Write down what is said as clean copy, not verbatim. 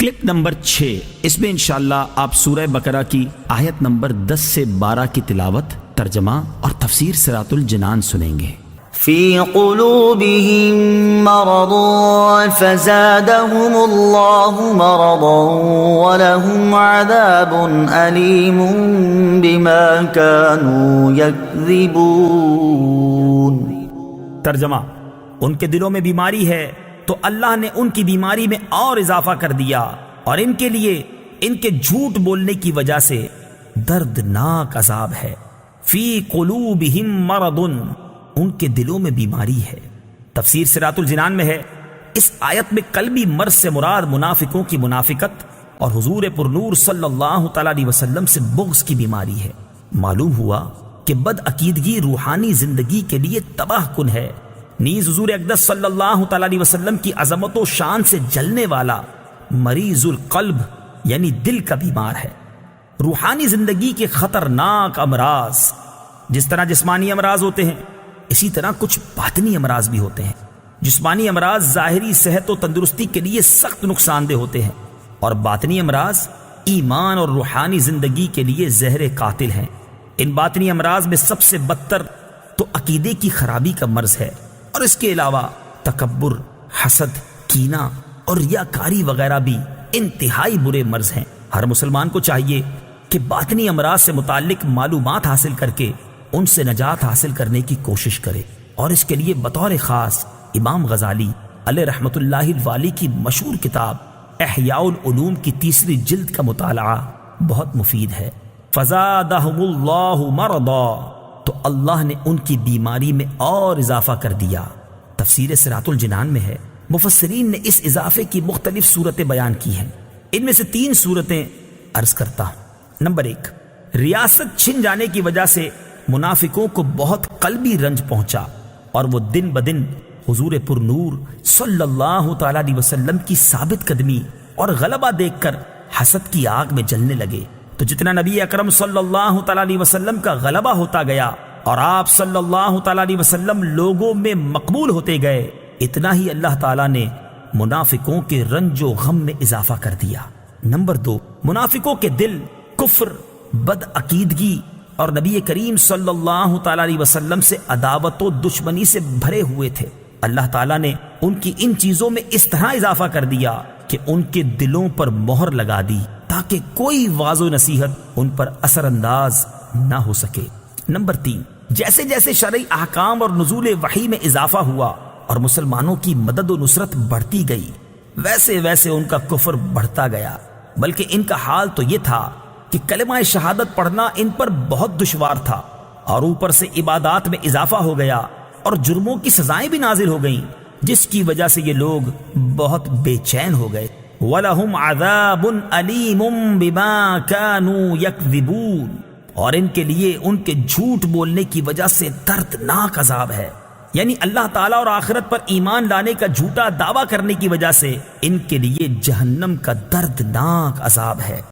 Clip number 6، اس میں انشاءاللہ آپ سورہ بقرہ کی آیت نمبر 10 سے 12 کی تلاوت، ترجمہ اور تفسیر صراط الجنان سنیں گے۔ فی قلوبہم مرض فزادہم اللہ مرضا ولہم عذاب علیم بما كانوا یکذبون۔ ترجمہ: ان کے دلوں میں بیماری ہے تو اللہ نے ان کی بیماری میں اور اضافہ کر دیا، اور ان کے لیے ان کے جھوٹ بولنے کی وجہ سے دردناک عذاب ہے۔ فی قلوبہم مرض، ان کے دلوں میں بیماری ہے۔ تفسیر صراط الجنان میں ہے، اس آیت میں قلبی مرض سے مراد منافقوں کی منافقت اور حضور پرنور صلی اللہ تعالی علیہ وسلم سے بغض کی بیماری ہے۔ معلوم ہوا کہ بد عقیدگی روحانی زندگی کے لیے تباہ کن ہے، نیز حضور اقدس صلی اللہ تعالی علیہ وسلم کی عظمت و شان سے جلنے والا مریض القلب یعنی دل کا بیمار ہے۔ روحانی زندگی کے خطرناک امراض، جس طرح جسمانی امراض ہوتے ہیں اسی طرح کچھ باطنی امراض بھی ہوتے ہیں۔ جسمانی امراض ظاہری صحت و تندرستی کے لیے سخت نقصان دہ ہوتے ہیں، اور باطنی امراض ایمان اور روحانی زندگی کے لیے زہر قاتل ہیں۔ ان باطنی امراض میں سب سے بدتر تو عقیدے کی خرابی کا مرض ہے، اور اس کے علاوہ تکبر، حسد، کینہ اور ریاکاری وغیرہ بھی انتہائی برے مرض ہیں۔ ہر مسلمان کو چاہیے کہ باطنی امراض سے متعلق معلومات حاصل کر کے ان سے نجات حاصل کرنے کی کوشش کرے، اور اس کے لیے بطور خاص امام غزالی علیہ رحمت اللہ الوالی کی مشہور کتاب احیاء العلوم کی 3 جلد کا مطالعہ بہت مفید ہے۔ فزادہم اللہ مرضا، تو اللہ نے ان کی بیماری میں اور اضافہ کر دیا۔ تفسیر صراط الجنان میں ہے، مفسرین نے اس اضافے کی مختلف صورتیں بیان کی ہیں، ان میں سے 3 صورتیں عرض کرتا ہوں۔ نمبر 1، ریاست چھن جانے کی وجہ سے منافقوں کو بہت قلبی رنج پہنچا، اور وہ دن بدن حضور پرنور صلی اللہ تعالی علیہ وسلم کی ثابت قدمی اور غلبہ دیکھ کر حسد کی آگ میں جلنے لگے۔ تو جتنا نبی اکرم صلی اللہ تعالی علیہ وسلم کا غلبہ ہوتا گیا اور آپ صلی اللہ تعالی علیہ وسلم لوگوں میں مقبول ہوتے گئے، اتنا ہی اللہ تعالیٰ نے منافقوں کے رنج و غم میں اضافہ کر دیا۔ نمبر 2، منافقوں کے دل کفر، بد عقیدگی اور نبی کریم صلی اللہ تعالی علیہ وسلم سے عداوت و دشمنی سے بھرے ہوئے تھے۔ اللہ تعالیٰ نے ان کی ان چیزوں میں اس طرح اضافہ کر دیا کہ ان کے دلوں پر مہر لگا دی تاکہ کوئی واعظ و نصیحت ان پر اثر انداز نہ ہو سکے۔ نمبر 3، جیسے جیسے شرعی احکام اور نزول وحی میں اضافہ ہوا اور مسلمانوں کی مدد و نصرت بڑھتی گئی، ویسے ویسے ان کا کفر بڑھتا گیا، بلکہ ان کا حال تو یہ تھا کہ کلمہ شہادت پڑھنا ان پر بہت دشوار تھا، اور اوپر سے عبادات میں اضافہ ہو گیا اور جرموں کی سزائیں بھی نازل ہو گئیں، جس کی وجہ سے یہ لوگ بہت بے چین ہو گئے۔ وَلَهُمْ عَذَابٌ عَلِيمٌ بِمَا كَانُوا يَكْذِبُونَ، اور ان کے لیے ان کے جھوٹ بولنے کی وجہ سے دردناک عذاب ہے، یعنی اللہ تعالیٰ اور آخرت پر ایمان لانے کا جھوٹا دعویٰ کرنے کی وجہ سے ان کے لیے جہنم کا دردناک عذاب ہے۔